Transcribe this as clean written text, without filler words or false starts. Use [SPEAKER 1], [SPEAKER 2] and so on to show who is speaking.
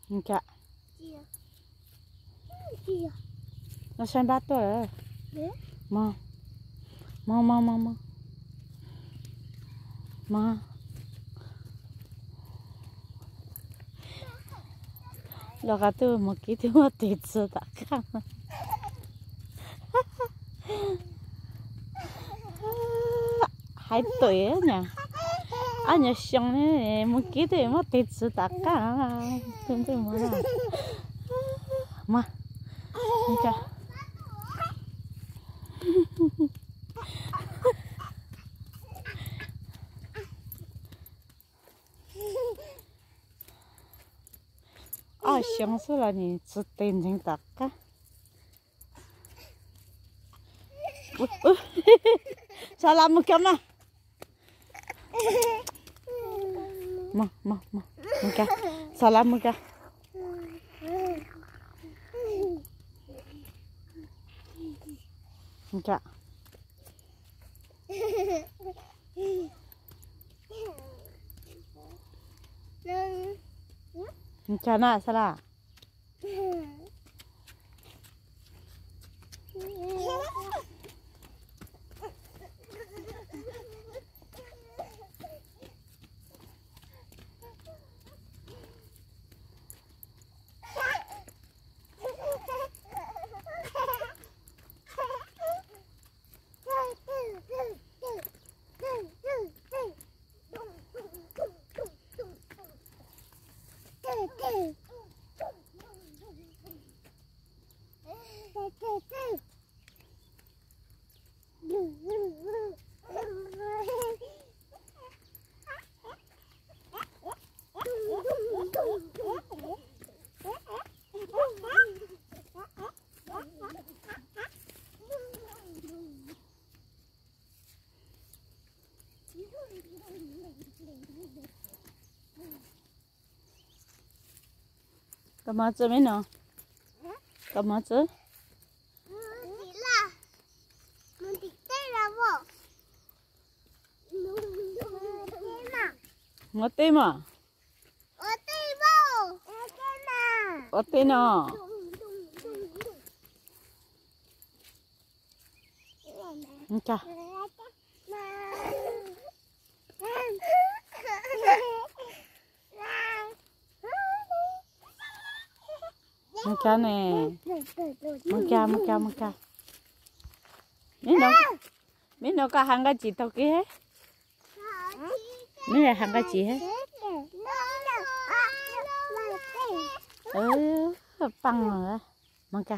[SPEAKER 1] Dạ. Nó sang bát tôi rồi. Mà. Mà. Lo cả tôi một cái thứ mà tịt sợ tạ khăn. Hai tuổi á nhỉ. Anh nhớ xong này một cái thứ mà tịt sợ tạ khăn. Tôi muốn là. Mà. Dạ. Xong rồi là nhìn chút tiền chính tắc á. Salam một cái mà. Một cái. Salam một cái. Một cái. 괜찮아, 살아. Cầm má chứ mấy nào? Cầm má chứ? Ngoti mà? Ngoti nào? Ngka. Ngka nè. Ngka. Mấy nó có hàng cái gì tao kia hết? Mấy là hàng cái gì hết? Bằng rồi. Ngka.